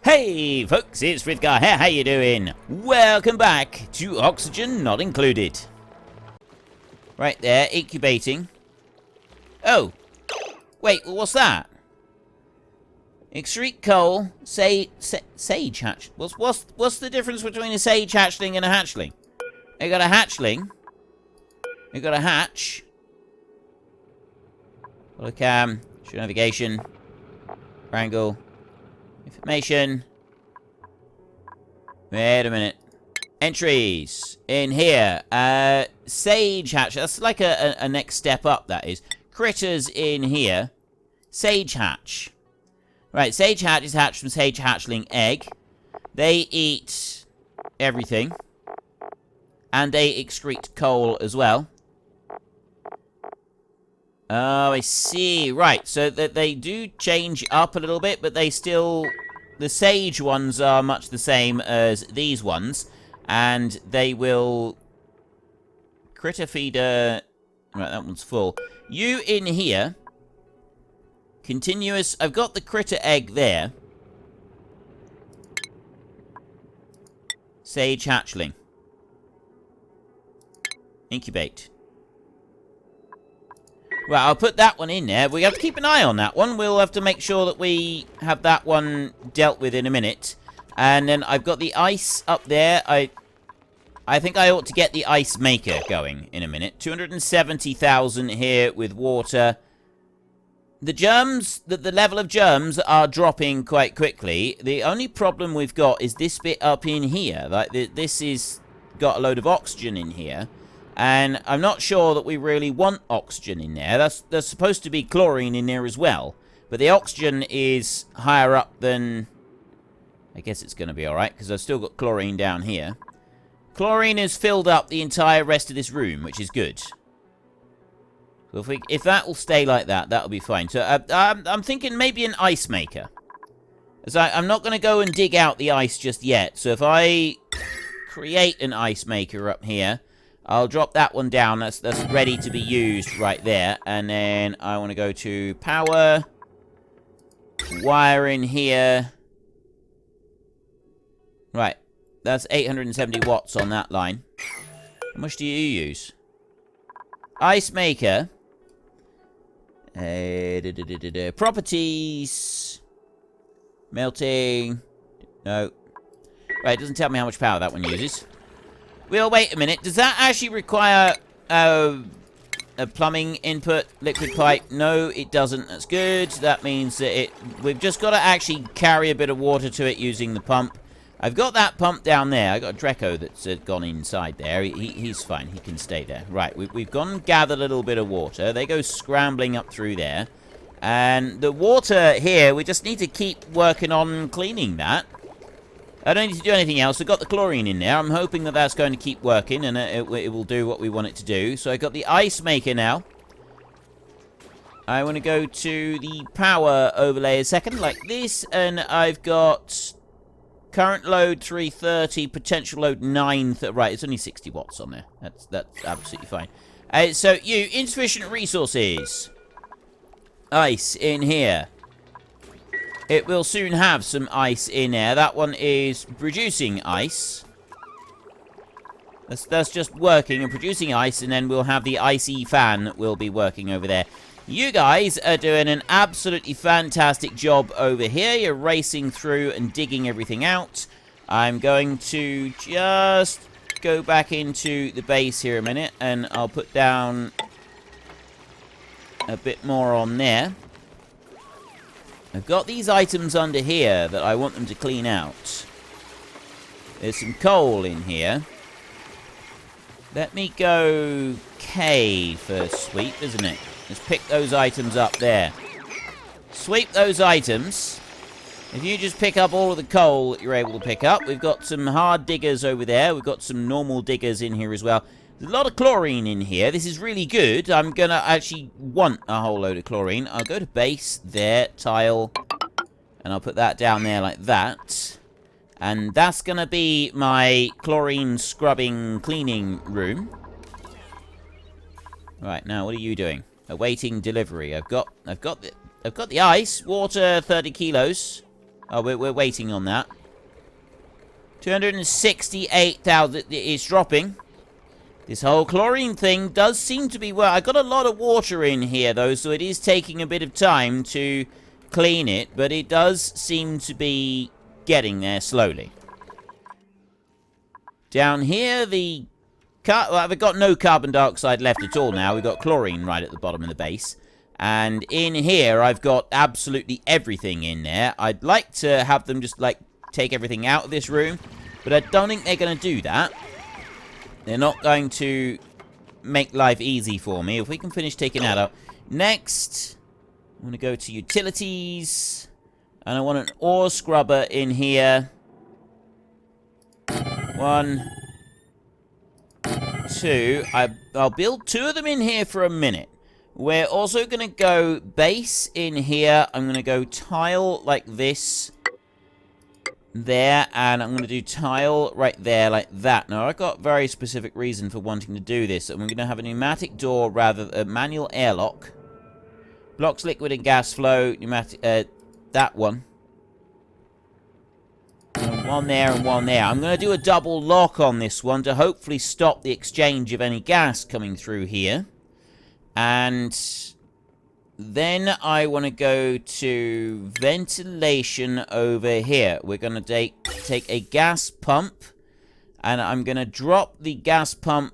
Hey folks, it's Frithgar here, how you doing? Welcome back to Oxygen Not Included. Right there, incubating. Oh, wait, what's that? Excrete coal, sage hatch. What's the difference between a sage hatchling and a hatchling? I got a hatchling. I got a hatch. Look, show navigation. Triangle. Information. Wait a minute. Entries. In here. Sage hatch. That's like a next step up, that is. Critters in here. Sage hatch. Right, sage hatch is hatched from sage hatchling egg. They eat everything. And they excrete coal as well. Oh, I see. Right, so that they do change up a little bit, but they still... The sage ones are much the same as these ones. And they will... Critter feeder... Right, that one's full. You in here... Continuous... I've got the critter egg there. Sage hatchling. Incubate. Well, I'll put that one in there. We have to keep an eye on that one. We'll have to make sure that we have that one dealt with in a minute. And then I've got the ice up there. I think I ought to get the ice maker going in a minute. 270,000 here with water. The germs, the level of germs are dropping quite quickly. The only problem we've got is this bit up in here. Like, this is got a load of oxygen in here. And I'm not sure that we really want oxygen in there. There's supposed to be chlorine in there as well. But the oxygen is higher up than... I guess it's going to be alright, because I've still got chlorine down here. Chlorine has filled up the entire rest of this room, which is good. So if that will stay like that, that'll be fine. So I'm thinking maybe an ice maker. As I'm not going to go and dig out the ice just yet. So if I create an ice maker up here... I'll drop that one down. That's ready to be used right there. And then I want to go to power. Wire in here. Right. That's 870 watts on that line. How much do you use? Ice maker. Properties. Melting. No. Right, it doesn't tell me how much power that one uses. Well, wait a minute. Does that actually require a plumbing input? Liquid pipe? No, it doesn't. That's good. That means that we've just got to actually carry a bit of water to it using the pump. I've got that pump down there. I've got a Dreco that's gone inside there. He's fine. He can stay there. Right, we've gone and gathered a little bit of water. They go scrambling up through there. And the water here, we just need to keep working on cleaning that. I don't need to do anything else. I've got the chlorine in there. I'm hoping that that's going to keep working and it will do what we want it to do. So I've got the ice maker now. I want to go to the power overlay a second, like this. And I've got current load 330, potential load 9. Right, it's only 60 watts on there. That's absolutely fine. So insufficient resources. Ice in here. It will soon have some ice in there. That one is producing ice. That's just working and producing ice, and then we'll have the icy fan that will be working over there. You guys are doing an absolutely fantastic job over here. You're racing through and digging everything out. I'm going to just go back into the base here a minute, and I'll put down a bit more on there. I've got these items under here that I want them to clean out. There's some coal in here. Let me go K for sweep, isn't it? Let's pick those items up there. Sweep those items. If you just pick up all of the coal that you're able to pick up. We've got some hard diggers over there. We've got some normal diggers in here as well. There's a lot of chlorine in here. This is really good. I'm going to actually want a whole load of chlorine. I'll go to base, there, tile, and I'll put that down there like that. And that's going to be my chlorine scrubbing cleaning room. Right, now what are you doing? Awaiting delivery. I've got the ice. Water, 30 kilos. Oh, we're waiting on that. 268,000. It's dropping. This whole chlorine thing does seem to be... Well, I got a lot of water in here, though, so it is taking a bit of time to clean it. But it does seem to be getting there slowly. Down here, the... Well, we've got no carbon dioxide left at all now. We've got chlorine right at the bottom of the base. And in here, I've got absolutely everything in there. I'd like to have them just, like, take everything out of this room. But I don't think they're going to do that. They're not going to make life easy for me. If we can finish taking that out. Next, I'm going to go to utilities. And I want an ore scrubber in here. 1, 2. I'll build 2 of them in here for a minute. We're also going to go base in here. I'm going to go tile like this. There, and I'm going to do tile right there like that. Now, I've got a very specific reason for wanting to do this. And we're going to have a pneumatic door rather than a manual airlock. Blocks liquid and gas flow. Pneumatic, that one. And one there and one there. I'm going to do a double lock on this one to hopefully stop the exchange of any gas coming through here. And then I want to go to ventilation over here. We're going to take a gas pump. And I'm going to drop the gas pump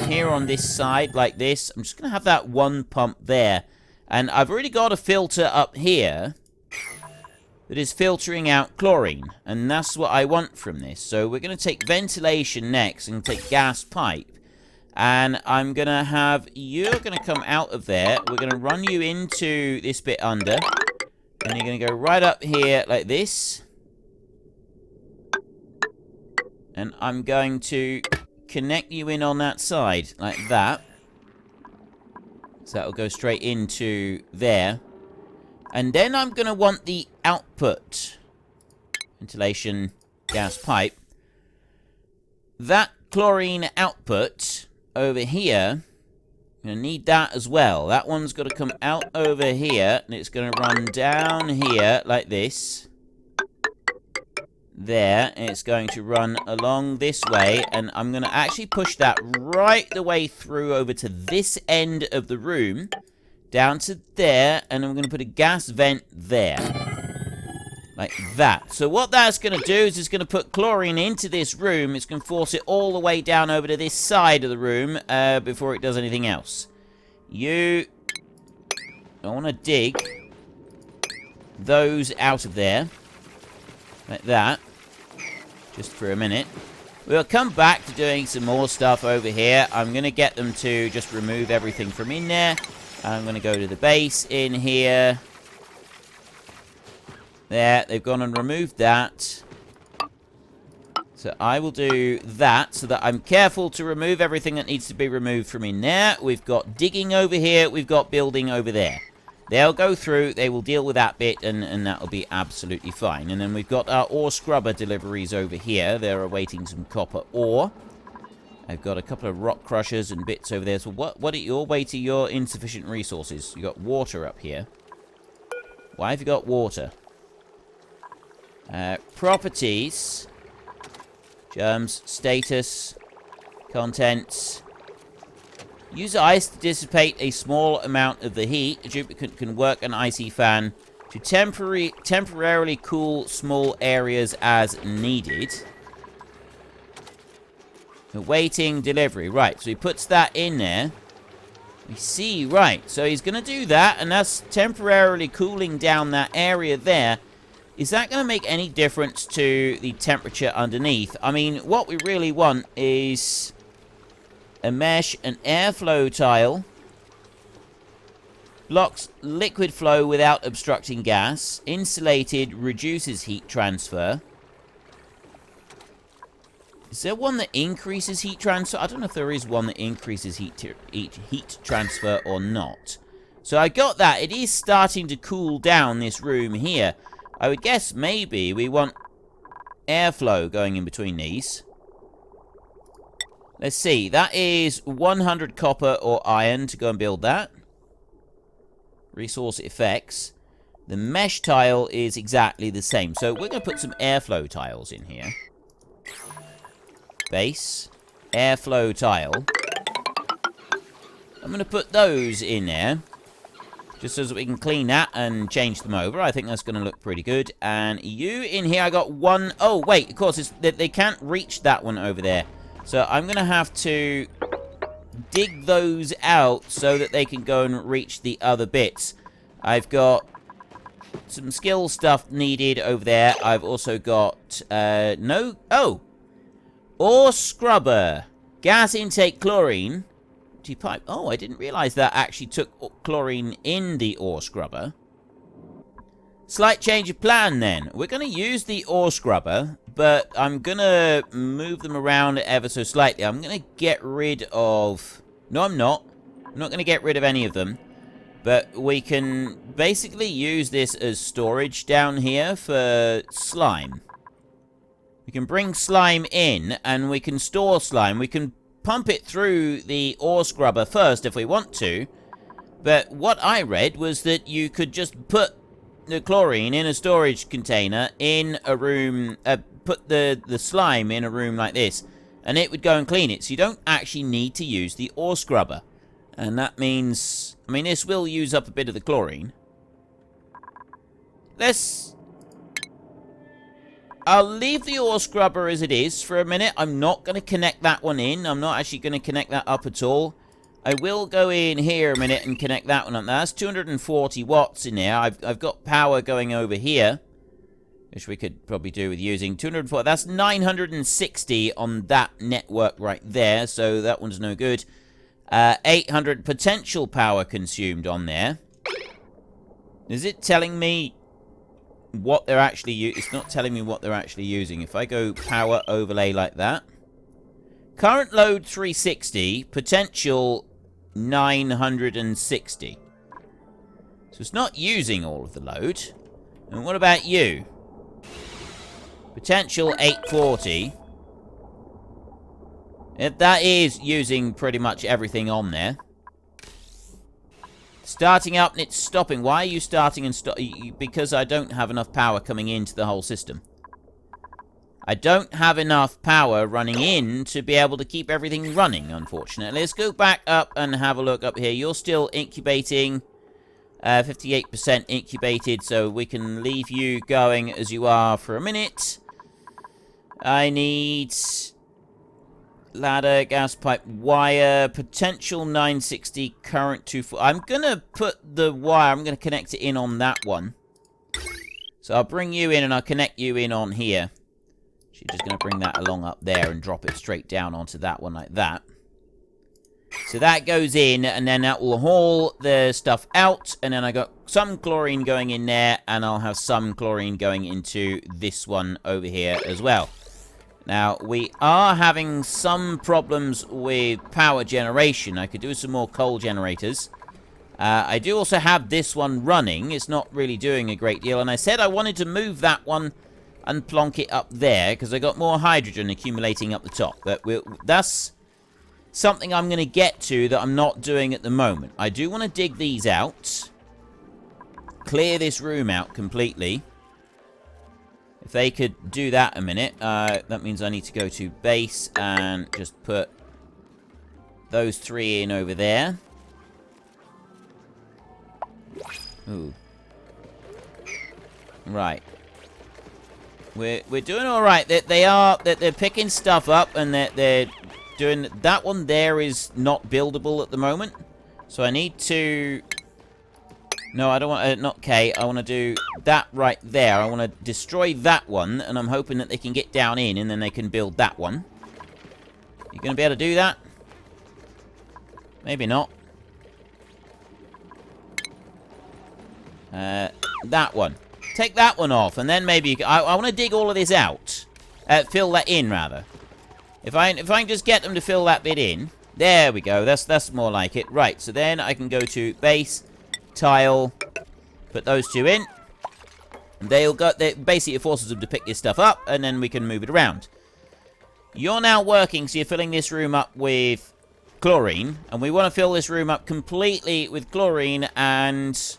here on this side like this. I'm just going to have that one pump there. And I've already got a filter up here that is filtering out chlorine. And that's what I want from this. So we're going to take ventilation next and take gas pipe. And I'm going to have... You're going to come out of there. We're going to run you into this bit under. And you're going to go right up here like this. And I'm going to connect you in on that side like that. So that'll go straight into there. And then I'm going to want the output. Ventilation gas pipe. That chlorine output... over here, I'm going to need that as well. That one's got to come out over here, and it's going to run down here like this. There, and it's going to run along this way, and I'm going to actually push that right the way through over to this end of the room, down to there, and I'm going to put a gas vent there. Like that. So what that's going to do is it's going to put chlorine into this room. It's going to force it all the way down over to this side of the room before it does anything else. I want to dig those out of there. Like that. Just for a minute. We'll come back to doing some more stuff over here. I'm going to get them to just remove everything from in there. I'm going to go to the base in here. There, they've gone and removed that. So I will do that so that I'm careful to remove everything that needs to be removed from in there. We've got digging over here. We've got building over there. They'll go through. They will deal with that bit, and that will be absolutely fine. And then we've got our ore scrubber deliveries over here. They're awaiting some copper ore. I've got a couple of rock crushers and bits over there. So what are your way to your insufficient resources? You've got water up here. Why have you got water? Properties, germs, status, contents. Use ice to dissipate a small amount of the heat. A duplicate can work an icy fan to temporarily cool small areas as needed. Awaiting delivery. Right, so he puts that in there. We see, right, so he's going to do that, and that's temporarily cooling down that area there. Is that going to make any difference to the temperature underneath? I mean, what we really want is a mesh, an airflow tile. Blocks liquid flow without obstructing gas. Insulated reduces heat transfer. Is there one that increases heat transfer? I don't know if there is one that increases heat transfer or not. So I got that. It is starting to cool down this room here. I would guess maybe we want airflow going in between these. Let's see. That is 100 copper or iron to go and build that. Resource effects. The mesh tile is exactly the same. So we're going to put some airflow tiles in here. Base. Airflow tile. I'm going to put those in there. Just so that we can clean that and change them over. I think that's going to look pretty good. And you in here, I got one. Oh, wait. Of course, they can't reach that one over there. So I'm going to have to dig those out so that they can go and reach the other bits. I've got some skill stuff needed over there. I've also got ore scrubber, gas intake chlorine, pipe. Oh, I didn't realize that actually took chlorine in the ore scrubber. Slight change of plan then. We're going to use the ore scrubber, but I'm going to move them around ever so slightly. I'm going to get rid of... No, I'm not. I'm not going to get rid of any of them. But we can basically use this as storage down here for slime. We can bring slime in, and we can store slime. We can pump it through the ore scrubber first if we want to. But what I read was that you could just put the chlorine in a storage container in a room, put the slime in a room like this, and it would go and clean it. So you don't actually need to use the ore scrubber. And that means, I mean, this will use up a bit of the chlorine. I'll leave the ore scrubber as it is for a minute. I'm not going to connect that one in. I'm not actually going to connect that up at all. I will go in here a minute and connect that one up. Now, that's 240 watts in there. I've got power going over here, which we could probably do with using 240. That's 960 on that network right there, so that one's no good. 800 potential power consumed on there. Is it telling me what they're actually using? It's not telling me what they're actually using. If I go power overlay like that. Current load 360, potential 960. So it's not using all of the load. And what about you? Potential 840. That is using pretty much everything on there. Starting up and it's stopping. Why are you starting and stopping? Because I don't have enough power coming into the whole system. I don't have enough power running in to be able to keep everything running, unfortunately. Let's go back up and have a look up here. You're still incubating. 58% incubated, so we can leave you going as you are for a minute. I need... ladder, gas pipe, wire, potential 960, current 24. I'm going to put the wire, I'm going to connect it in on that one. So I'll bring you in and I'll connect you in on here. She's just going to bring that along up there and drop it straight down onto that one like that. So that goes in, and then that will haul the stuff out, and then I got some chlorine going in there, and I'll have some chlorine going into this one over here as well. Now, we are having some problems with power generation. I could do some more coal generators. I do also have this one running. It's not really doing a great deal. And I said I wanted to move that one and plonk it up there, because I got more hydrogen accumulating up the top. But that's something I'm going to get to that I'm not doing at the moment. I do want to dig these out. Clear this room out completely. If they could do that a minute, that means I need to go to base and just put those three in over there. Ooh. Right. We're doing all right. They're picking stuff up, and they're doing that one. There is not buildable at the moment, so I need to. No, I don't want not K. I want to do that right there. I want to destroy that one, and I'm hoping that they can get down in, and then they can build that one. You gonna be able to do that? Maybe not. That one. Take that one off, and then maybe you can, I want to dig all of this out. Fill that in, rather. If I can just get them to fill that bit in. There we go. That's more like it. Right, so then I can go to base, tile, put those two in. They'll go. Basically, it forces them to pick this stuff up, and then we can move it around. You're now working, so you're filling this room up with chlorine, and we want to fill this room up completely with chlorine and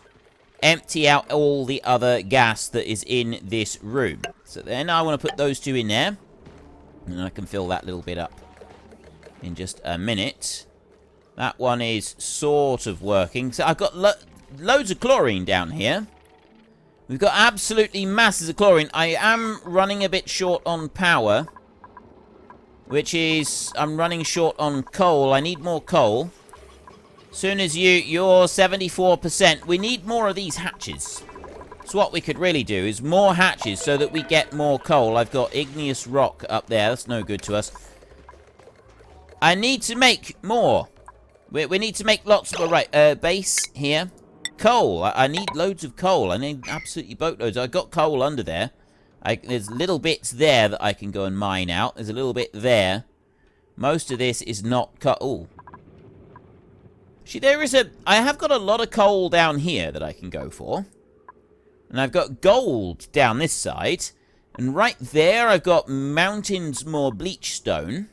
empty out all the other gas that is in this room. So then I want to put those two in there. And I can fill that little bit up in just a minute. That one is sort of working. So I've got loads of chlorine down here. We've got absolutely masses of chlorine. I am running a bit short on power. Which is, I'm running short on coal. I need more coal. Soon as you're 74%. We need more of these hatches. So what we could really do is more hatches so that we get more coal. I've got igneous rock up there. That's no good to us. I need to make more. We need to make lots more. Right, base here. Coal. I need loads of coal. I need absolutely boatloads. I've got coal under there. There's little bits there that I can go and mine out. There's a little bit there. Most of this is not coal. See, I have got a lot of coal down here that I can go for. And I've got gold down this side. And right there, I've got mountains more bleach stone.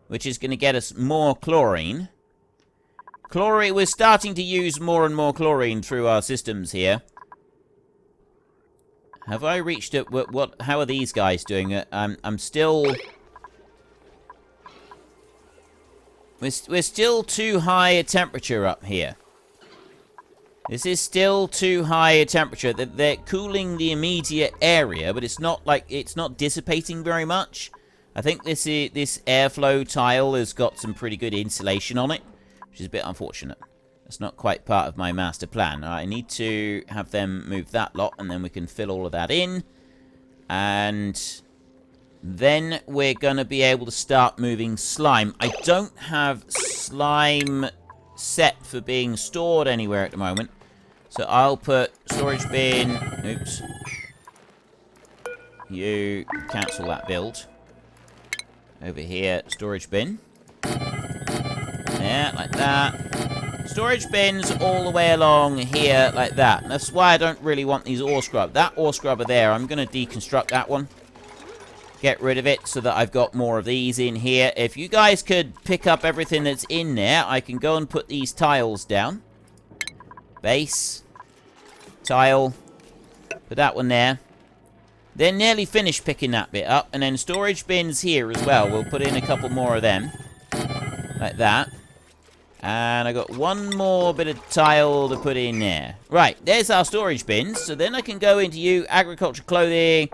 Which is going to get us more chlorine. We're starting to use more and more chlorine through our systems here. Have I reached it? How are these guys doing? I'm still... We're still too high a temperature up here. This is still too high a temperature. They're cooling the immediate area, but it's not dissipating very much. I think this airflow tile has got some pretty good insulation on it, which is a bit unfortunate. That's not quite part of my master plan. I need to have them move that lot, and then we can fill all of that in. And then we're going to be able to start moving slime. I don't have slime set for being stored anywhere at the moment. So I'll put storage bin. Oops. You cancel that build. Over here, storage bin. Yeah, like that. Storage bins all the way along here, like that. That's why I don't really want these ore scrub. That ore scrubber there, I'm going to deconstruct that one. Get rid of it so that I've got more of these in here. If you guys could pick up everything that's in there, I can go and put these tiles down. Base. Tile. Put that one there. They're nearly finished picking that bit up. And then storage bins here as well. We'll put in a couple more of them. Like that. And I got one more bit of tile to put in there. Right, there's our storage bins. So then I can go into you, agriculture clothing,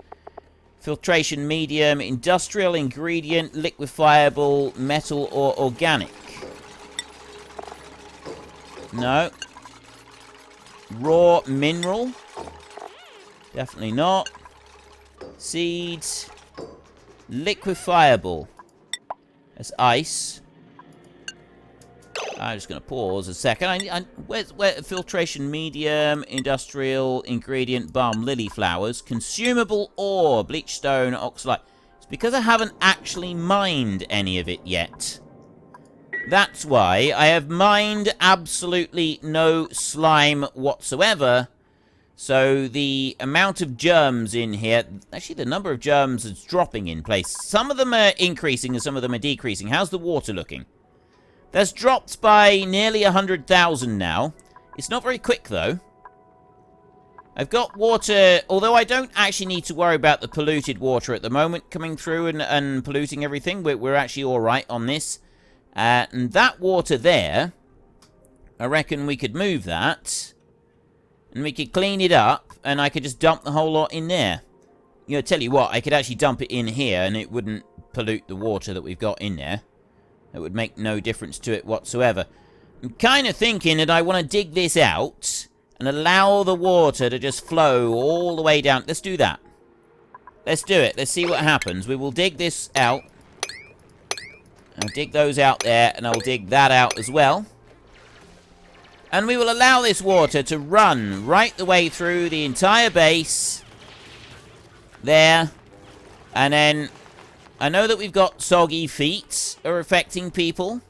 filtration medium, industrial ingredient, liquefiable, metal or organic. No. Raw mineral. Definitely not. Seeds. Liquefiable. That's ice. I'm just going to pause a second. Where's filtration medium, industrial ingredient, balm lily flowers, consumable ore, bleach stone, oxalite. It's because I haven't actually mined any of it yet. That's why I have mined absolutely no slime whatsoever. So the amount of germs in here, actually the number of germs is dropping in place. Some of them are increasing and some of them are decreasing. How's the water looking? That's dropped by nearly 100,000 now. It's not very quick, though. I've got water, although I don't actually need to worry about the polluted water at the moment coming through and polluting everything. We're actually all right on this. And that water there, I reckon we could move that. And we could clean it up, and I could just dump the whole lot in there. You know, tell you what, I could actually dump it in here, and it wouldn't pollute the water that we've got in there. It would make no difference to it whatsoever. I'm kind of thinking that I want to dig this out and allow the water to just flow all the way down. Let's do that. Let's do it. Let's see what happens. We will dig this out. I'll dig those out there, and I'll dig that out as well. And we will allow this water to run right the way through the entire base. There. And then I know that we've got soggy feet are affecting people.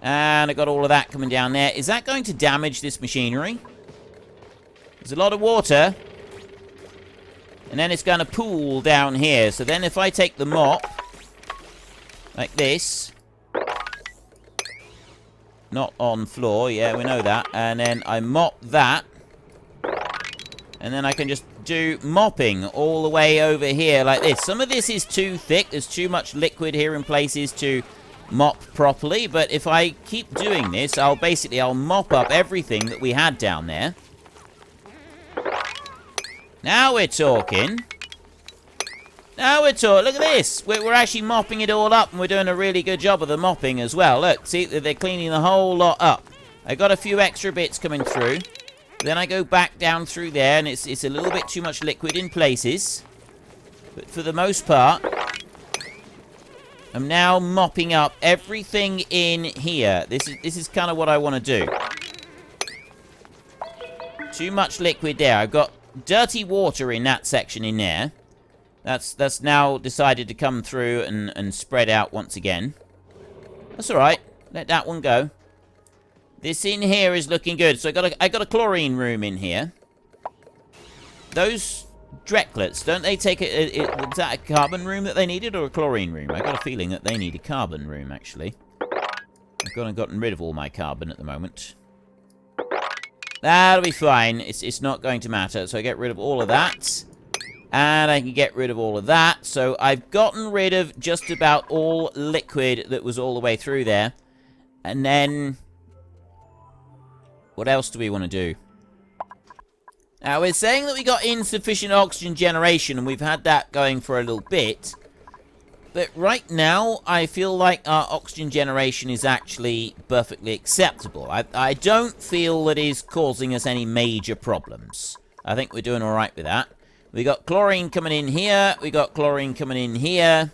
And I got all of that coming down there. Is that going to damage this machinery? There's a lot of water. And then it's going to pool down here. So then if I take the mop, like this. Not on floor, yeah, we know that. And then I mop that. And then I can just do mopping all the way over here like this. Some of this is too thick. There's too much liquid here in places to mop properly. But if I keep doing this, I'll mop up everything that we had down there. Now we're talking. Now we're talking. Look at this. We're actually mopping it all up, and we're doing a really good job of the mopping as well. Look, see, they're cleaning the whole lot up. I got a few extra bits coming through. Then I go back down through there, and it's a little bit too much liquid in places. But for the most part, I'm now mopping up everything in here. This is kind of what I want to do. Too much liquid there. I've got dirty water in that section in there. That's now decided to come through and spread out once again. That's all right. Let that one go. This in here is looking good. So I got a chlorine room in here. Those Drecklets, don't they take was that a carbon room that they needed or a chlorine room? I got a feeling that they need a carbon room, actually. I've gotten rid of all my carbon at the moment. That'll be fine. It's not going to matter. So I get rid of all of that. And I can get rid of all of that. So I've gotten rid of just about all liquid that was all the way through there. And then what else do we want to do? Now, we're saying that we got insufficient oxygen generation, and we've had that going for a little bit. But right now, I feel like our oxygen generation is actually perfectly acceptable. I don't feel that is causing us any major problems. I think we're doing all right with that. We got chlorine coming in here. We got chlorine coming in here.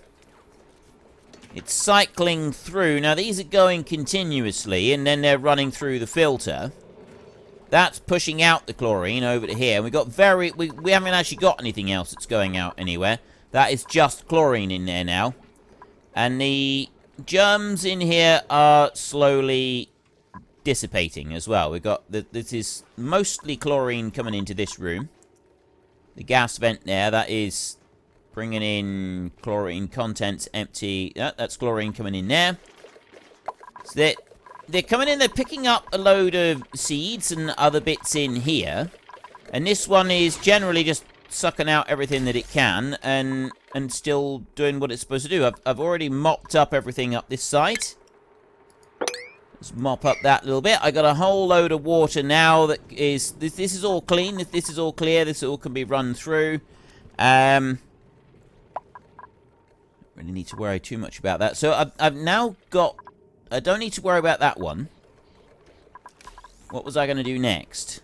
It's cycling through. Now, these are going continuously, and then they're running through the filter. That's pushing out the chlorine over to here. We haven't actually got anything else that's going out anywhere. That is just chlorine in there now. And the germs in here are slowly dissipating as well. We've got this is mostly chlorine coming into this room. The gas vent there, that is bringing in chlorine contents empty. That's chlorine coming in there. So they're coming in, they're picking up a load of seeds and other bits in here. And this one is generally just sucking out everything that it can and still doing what it's supposed to do. I've already mopped up everything up this side. Let's mop up that little bit. I got a whole load of water now that is... This is all clean. This is all clear. This all can be run through. Really need to worry too much about that. So I've now got... I don't need to worry about that one. What was I going to do next?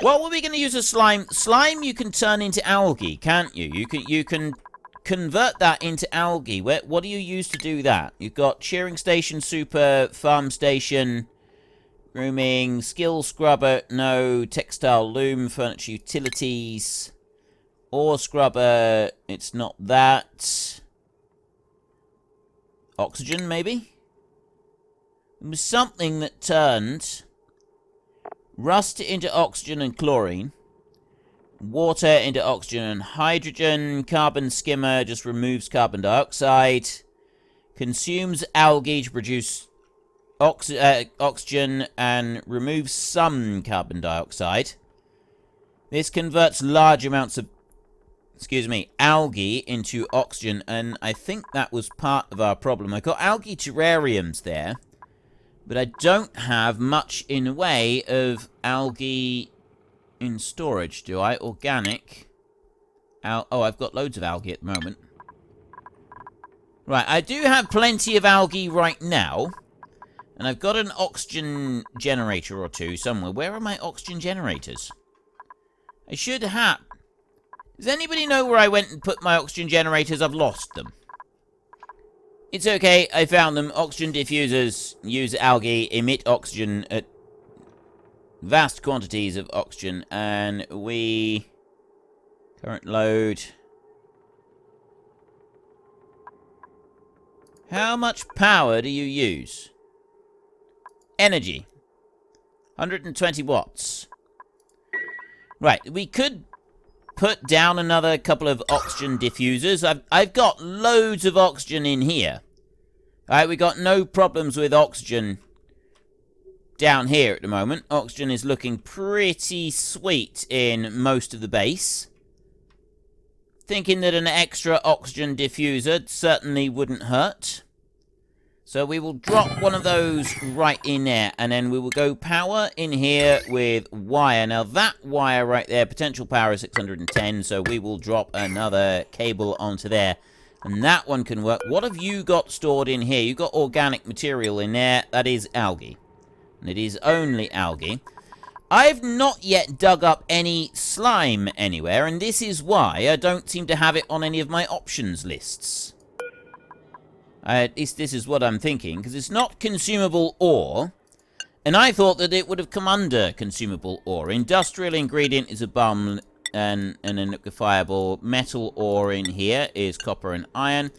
What were we going to use as slime? Slime you can turn into algae, can't you? You can convert that into algae. What do you use to do that? You've got shearing station, super, farm station, grooming, skill scrubber, no, textile loom, furniture utilities, ore scrubber, it's not that. Oxygen, maybe? It was something that turned rust into oxygen and chlorine, water into oxygen and hydrogen, carbon skimmer just removes carbon dioxide, consumes algae to produce oxygen and removes some carbon dioxide. This converts large amounts of, algae into oxygen, and I think that was part of our problem. I got algae terrariums there, but I don't have much in the way of algae in storage, do I? Organic. Oh, I've got loads of algae at the moment. Right, I do have plenty of algae right now. And I've got an oxygen generator or two somewhere. Where are my oxygen generators? I should have... Does anybody know where I went and put my oxygen generators? I've lost them. It's okay, I found them. Oxygen diffusers use algae, emit oxygen at vast quantities of oxygen, and we... Current load. How much power do you use? Energy. 120 watts. Right, we could put down another couple of oxygen diffusers. I've got loads of oxygen in here. Alright, we got no problems with oxygen down here at the moment. Oxygen is looking pretty sweet in most of the base. Thinking that an extra oxygen diffuser certainly wouldn't hurt. So we will drop one of those right in there, and then we will go power in here with wire. Now that wire right there, potential power is 610, so we will drop another cable onto there. And that one can work. What have you got stored in here? You've got organic material in there. That is algae. And it is only algae. I've not yet dug up any slime anywhere, and this is why I don't seem to have it on any of my options lists. At least this is what I'm thinking, because it's not consumable ore, and I thought that it would have come under consumable ore. Industrial ingredient is a bum and a liquefiable. Metal ore in here is copper and iron.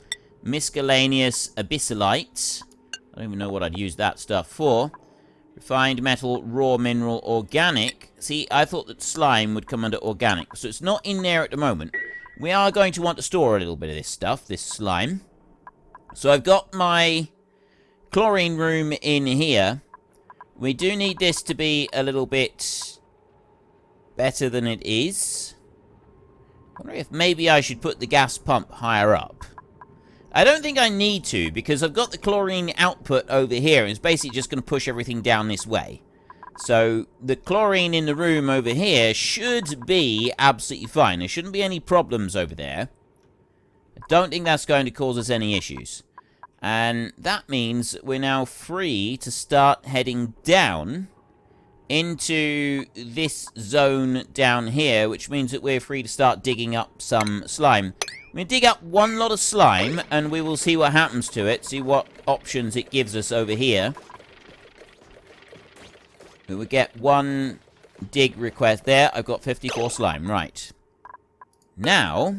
Miscellaneous abyssalite. I don't even know what I'd use that stuff for. Refined metal, raw mineral, organic. See, I thought that slime would come under organic, so it's not in there at the moment. We are going to want to store a little bit of this stuff, this slime. So I've got my chlorine room in here. We do need this to be a little bit better than it is. I wonder if maybe I should put the gas pump higher up. I don't think I need to, because I've got the chlorine output over here, and it's basically just going to push everything down this way. So the chlorine in the room over here should be absolutely fine. There shouldn't be any problems over there. I don't think that's going to cause us any issues. And that means we're now free to start heading down into this zone down here, which means that we're free to start digging up some slime. I'm going to dig up one lot of slime, and we will see what happens to it, see what options it gives us over here. We will get one dig request there. I've got 54 slime, right. Now,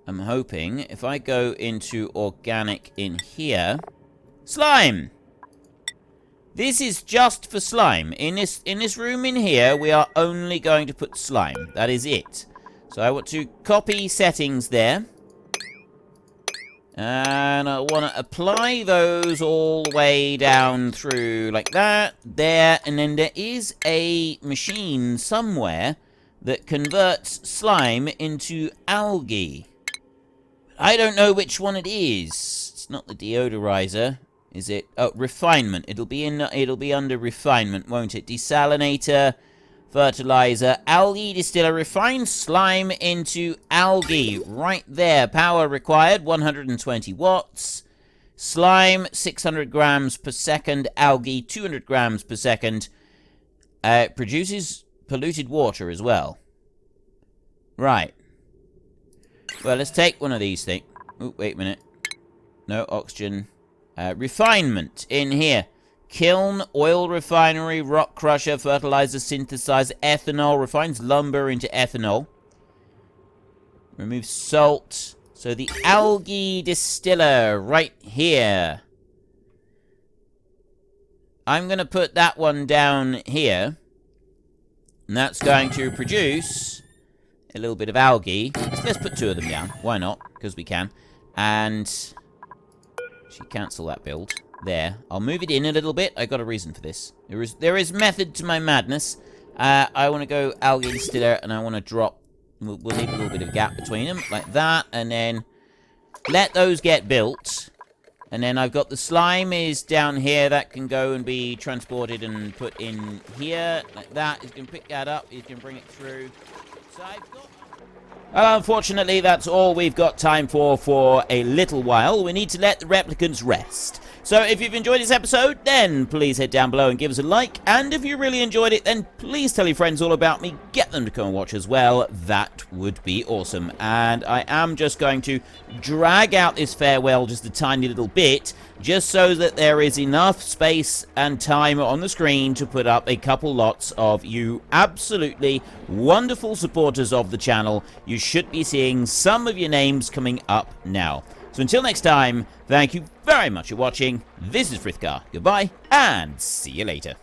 I'm hoping if I go into organic in here... Slime! This is just for slime. In this room in here, we are only going to put slime. That is it. So I want to copy settings there. And I want to apply those all the way down through like that, there, and then there is a machine somewhere that converts slime into algae. I don't know which one it is. It's not the deodorizer, is it? Oh, refinement. It'll be under refinement, won't it? Desalinator, fertilizer, algae distiller, refined slime into algae. Right there. Power required, 120 watts. Slime, 600 grams per second. Algae, 200 grams per second. It produces polluted water as well. Right. Well, let's take one of these things. Oh, wait a minute. No, oxygen. Refinement in here. Kiln, oil refinery, rock crusher, fertilizer, synthesizer, ethanol, refines lumber into ethanol. Remove salt. So the algae distiller right here. I'm going to put that one down here. And that's going to produce a little bit of algae. Let's put two of them down. Why not? Because we can. And actually cancel that build. There. I'll move it in a little bit. I got a reason for this. There is method to my madness. I want to go algae distiller, and I want to drop... We'll leave a little bit of gap between them, like that, and then let those get built. And then I've got the slime is down here. That can go and be transported and put in here, like that. You can pick that up. You can bring it through. So I've got... Well, unfortunately, that's all we've got time for a little while. We need to let the replicants rest. So if you've enjoyed this episode, then please head down below and give us a like. And if you really enjoyed it, then please tell your friends all about me. Get them to come and watch as well. That would be awesome. And I am just going to drag out this farewell just a tiny little bit, just so that there is enough space and time on the screen to put up a couple lots of you absolutely wonderful supporters of the channel. You should be seeing some of your names coming up now. So until next time, thank you very much for watching. This is Frithgar. Goodbye, and see you later.